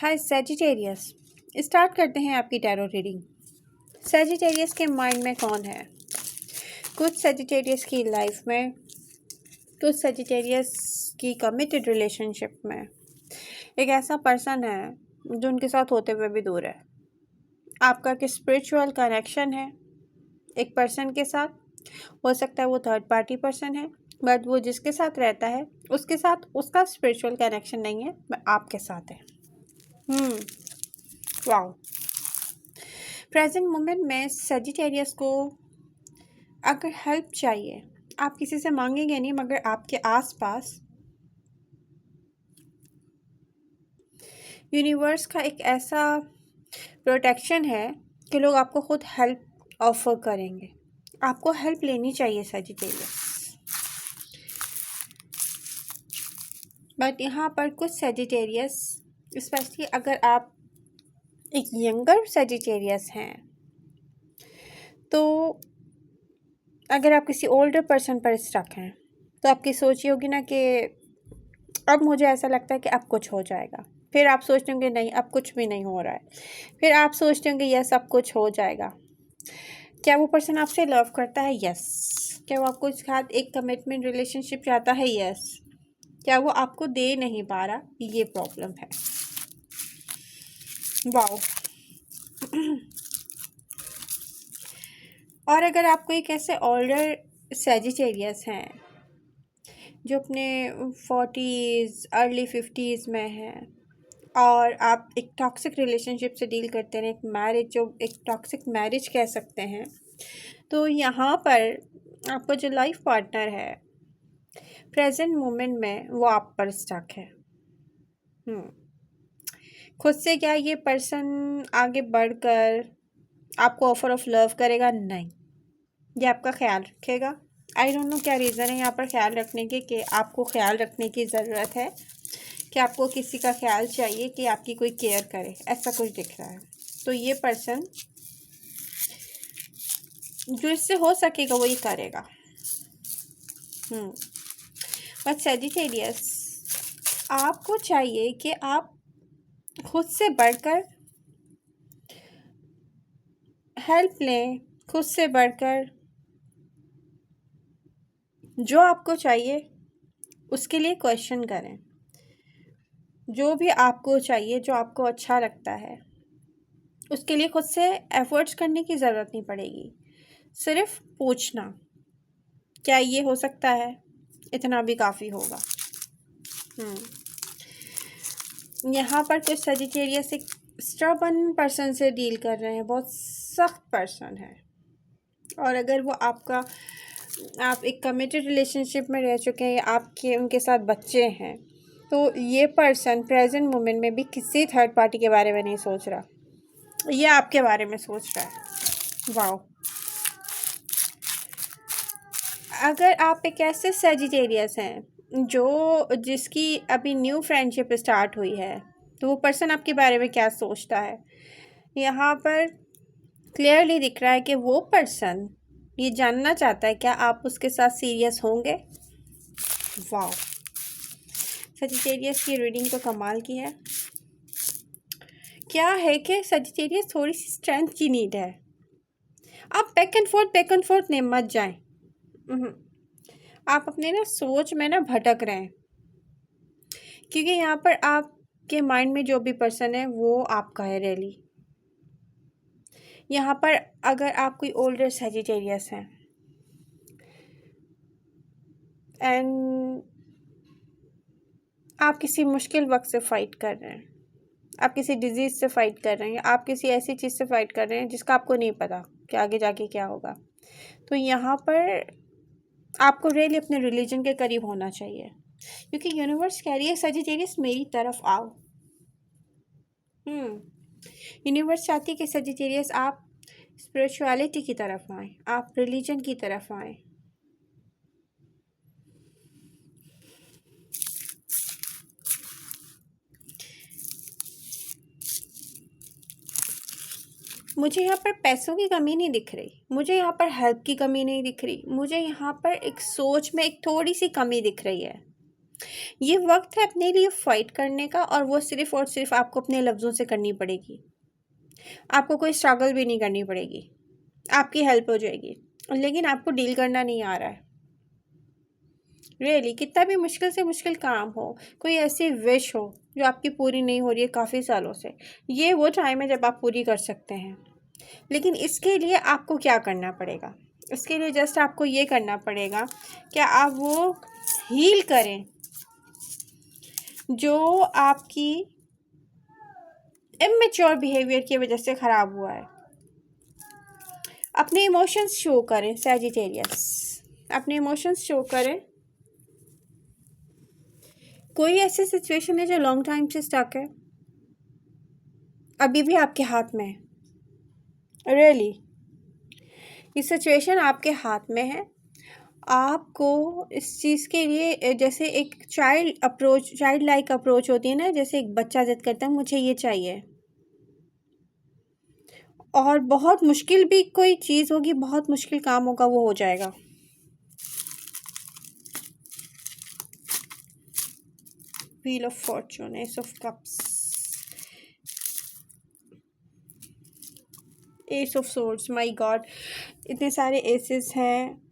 हाय Sagittarius, start करते हैं आपकी टैरो रीडिंग। सैजिटेरियस के माइंड में कौन है? कुछ सैजिटेरियस की लाइफ में, कुछ सैजिटेरियस की कमिटेड रिलेशनशिप में एक ऐसा पर्सन है जो उनके साथ होते हुए भी दूर है। आपका एक स्पिरिचुअल कनेक्शन है एक पर्सन के साथ। हो सकता है वो थर्ड पार्टी पर्सन है, बट वो जिसके साथ रहता है उसके साथ उसका स्पिरिचुअल कनेक्शन नहीं है, आपके साथ है। वाओ। प्रेजेंट मोमेंट में सजिटेरियस को अगर हेल्प चाहिए, आप किसी से मांगेंगे नहीं, मगर आपके आसपास यूनिवर्स का एक ऐसा प्रोटेक्शन है कि लोग आपको खुद हेल्प ऑफर करेंगे। आपको हेल्प लेनी चाहिए सजिटेरियस। बट यहाँ पर कुछ सजिटेरियस, स्पेशली अगर आप एक यंगर सजिटेरियस हैं, तो अगर आप किसी ओल्डर पर्सन पर स्टक हैं तो आपकी सोच ये होगी ना कि अब मुझे ऐसा लगता है कि अब कुछ हो जाएगा। फिर आप सोचते होंगे नहीं, अब कुछ भी नहीं हो रहा है। फिर आप सोचते होंगे यस, अब कुछ हो जाएगा। क्या वो पर्सन आपसे लव करता है? यस। क्या वो आपको इसके साथ एक कमिटमेंट रिलेशनशिप चाहता है? यस। क्या वो आपको दे नहीं पा रहा? ये प्रॉब्लम है। वाओ। और अगर आपको एक ऐसे ओल्डर सैजिटेरियस हैं जो अपने 40s अर्ली 50s में हैं और आप एक टॉक्सिक रिलेशनशिप से डील करते हैं, एक मैरिज जो एक टॉक्सिक मैरिज कह सकते हैं, तो यहाँ पर आपका जो लाइफ पार्टनर है प्रेजेंट मोमेंट में वो आप पर स्टक है। खुद से क्या ये पर्सन आगे बढ़कर आपको ऑफर ऑफ लव करेगा? नहीं। ये आपका ख्याल रखेगा। आई डोंट नो क्या रीज़न है यहाँ पर ख्याल रखने के, कि आपको ख्याल रखने की ज़रूरत है, कि आपको किसी का ख्याल चाहिए, कि आपकी कोई केयर करे, ऐसा कुछ दिख रहा है। तो ये पर्सन जो इससे हो सकेगा वो ये करेगा। बट सैजिटेरियस, आपको चाहिए कि आप खुद से बढ़कर हेल्प लें, खुद से बढ़कर जो आपको चाहिए उसके लिए क्वेश्चन करें। जो भी आपको चाहिए, जो आपको अच्छा लगता है, उसके लिए खुद से एफर्ट्स करने की ज़रूरत नहीं पड़ेगी। सिर्फ पूछना क्या ये हो सकता है, इतना भी काफ़ी होगा। यहाँ पर कुछ सजिटेरियस एक स्टबर्न पर्सन से डील कर रहे हैं, बहुत सख्त पर्सन है। और अगर वो आप एक कमिटेड रिलेशनशिप में रह चुके हैं, आपके उनके साथ बच्चे हैं, तो ये पर्सन प्रेजेंट मोमेंट में भी किसी थर्ड पार्टी के बारे में नहीं सोच रहा, ये आपके बारे में सोच रहा है। वाओ। अगर आप एक ऐसे सजिटेरियस हैं जिसकी अभी न्यू फ्रेंडशिप स्टार्ट हुई है, तो वो पर्सन आपके बारे में क्या सोचता है? यहाँ पर क्लियरली दिख रहा है कि वो पर्सन ये जानना चाहता है क्या आप उसके साथ सीरियस होंगे। वाओ। सजिटेरियस की रीडिंग तो कमाल की है। क्या है कि सजिटेरियस थोड़ी सी स्ट्रेंथ की नीड है। आप बैक एंड फोर्थ नहीं मत जाएं। आप अपने ना सोच में ना भटक रहे हैं, क्योंकि यहाँ पर आपके माइंड में जो भी पर्सन है वो आपका है रियली। यहाँ पर अगर आप कोई ओल्डर सजिटेरियस हैं एंड आप किसी मुश्किल वक्त से फाइट कर रहे हैं, आप किसी डिजीज़ से फाइट कर रहे हैं, आप किसी ऐसी चीज़ से फाइट कर रहे हैं जिसका आपको नहीं पता कि आगे जाके क्या होगा, तो यहाँ पर आपको रियली अपने रिलीजन के करीब होना चाहिए, क्योंकि यूनिवर्स कह रही है सजिटेरियस मेरी तरफ आओ। यूनिवर्स चाहती है कि सजिटेरियस आप स्पिरिचुअलिटी की तरफ आएँ, आप रिलीजन की तरफ आएँ। मुझे यहाँ पर पैसों की कमी नहीं दिख रही, मुझे यहाँ पर हेल्प की कमी नहीं दिख रही, मुझे यहाँ पर एक सोच में एक थोड़ी सी कमी दिख रही है। ये वक्त है अपने लिए फ़ाइट करने का, और वो सिर्फ़ और सिर्फ आपको अपने लफ्ज़ों से करनी पड़ेगी। आपको कोई स्ट्रगल भी नहीं करनी पड़ेगी, आपकी हेल्प हो जाएगी। लेकिन आपको डील करना नहीं आ रहा है रियली, कितना भी मुश्किल से मुश्किल काम हो, कोई ऐसी विश हो जो आपकी पूरी नहीं हो रही है काफ़ी सालों से, ये वो टाइम है जब आप पूरी कर सकते हैं। लेकिन इसके लिए आपको क्या करना पड़ेगा? इसके लिए जस्ट आपको ये करना पड़ेगा कि आप वो हील करें जो आपकी इमेच्योर बिहेवियर की वजह से ख़राब हुआ है। अपने इमोशंस शो करें सैजिटेरियस, अपने इमोशंस शो करें। कोई ऐसी सिचुएशन है जो लॉन्ग टाइम से स्टक है, अभी भी आपके हाथ में है रियली, ये सिचुएशन आपके हाथ में है। आपको इस चीज़ के लिए जैसे एक चाइल्ड लाइक अप्रोच होती है ना, जैसे एक बच्चा जिद करता है मुझे ये चाहिए, और बहुत मुश्किल भी कोई चीज़ होगी, बहुत मुश्किल काम होगा, वो हो जाएगा। Wheel of Fortune, S of cups, S of swords, my God, इतने सारे एसेस हैं।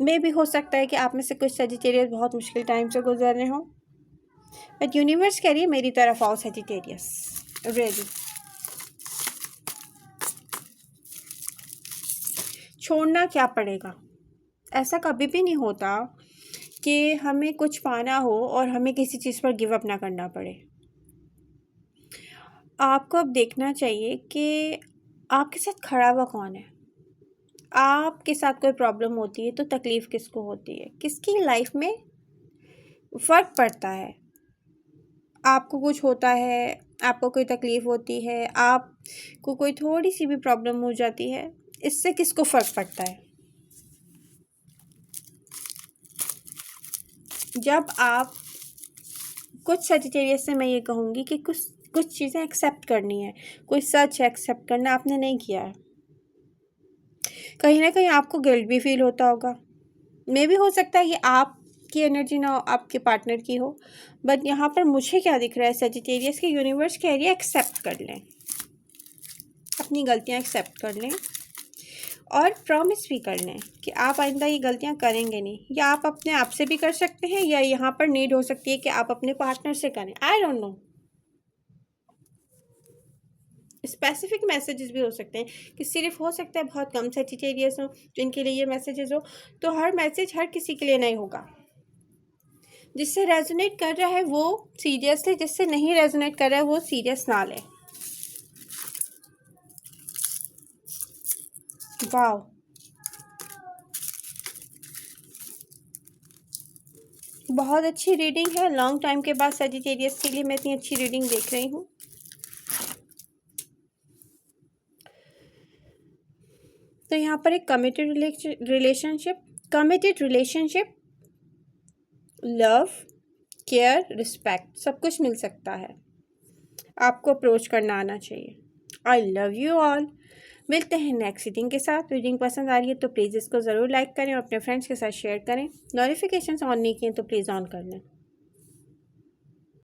मे भी हो सकता है कि आप में से कुछ सजिटेरियस बहुत मुश्किल टाइम से गुजर रहे हो, बट यूनिवर्स कह रही है मेरी तरफ आओ सजिटेरियस, रियली। छोड़ना क्या पड़ेगा? ऐसा कभी भी नहीं होता कि हमें कुछ पाना हो और हमें किसी चीज़ पर गिव अप ना करना पड़े। आपको अब देखना चाहिए कि आपके साथ खड़ा हुआ कौन है। आपके साथ कोई प्रॉब्लम होती है तो तकलीफ़ किसको होती है, किसकी लाइफ में फ़र्क पड़ता है। आपको कुछ होता है, आपको कोई तकलीफ़ होती है, आपको कोई थोड़ी सी भी प्रॉब्लम हो जाती है, इससे किसको फ़र्क पड़ता है? जब आप कुछ सजिटेरियस से मैं ये कहूँगी कि कुछ चीज़ें एक्सेप्ट करनी है, कोई सच एक्सेप्ट करना आपने नहीं किया है। कहीं ना कहीं आपको गिल्ट भी फील होता होगा, मे भी हो सकता है ये आपकी एनर्जी ना हो, आपके पार्टनर की हो। बट यहाँ पर मुझे क्या दिख रहा है सजिटेरियस के, यूनिवर्स कह रही है एक्सेप्ट कर लें, अपनी गलतियाँ एक्सेप्ट कर लें, और प्रॉमिस भी कर लें कि आप आइंदा ये गलतियाँ करेंगे नहीं। या आप अपने आप से भी कर सकते हैं, या यहाँ पर नीड हो सकती है कि आप अपने पार्टनर से करें, I don't know. Specific messages भी हो सकते हैं कि सिर्फ हो सकता है बहुत कम सजिटेरियस हो जिनके लिए ये मैसेजेस हो, तो हर मैसेज हर किसी के लिए नहीं होगा। जिससे रेजोनेट कर रहा है वो सीरियस ले, जिससे नहीं रेजोनेट कर रहा है वो सीरियस ना ले। वाओ, बहुत अच्छी रीडिंग है। लॉन्ग टाइम के बाद सजिटेरियस के लिए मैं इतनी अच्छी रीडिंग देख रही हूँ। तो यहाँ पर एक committed relationship, love, care, respect, सब कुछ मिल सकता है। आपको अप्रोच करना आना चाहिए। I love you all. मिलते हैं नेक्स्ट रीडिंग के साथ। रीडिंग पसंद आ रही है तो प्लीज़ इसको ज़रूर लाइक करें और अपने फ्रेंड्स के साथ शेयर करें। नोटिफिकेशन ऑन नहीं किए तो प्लीज़ ऑन कर लें।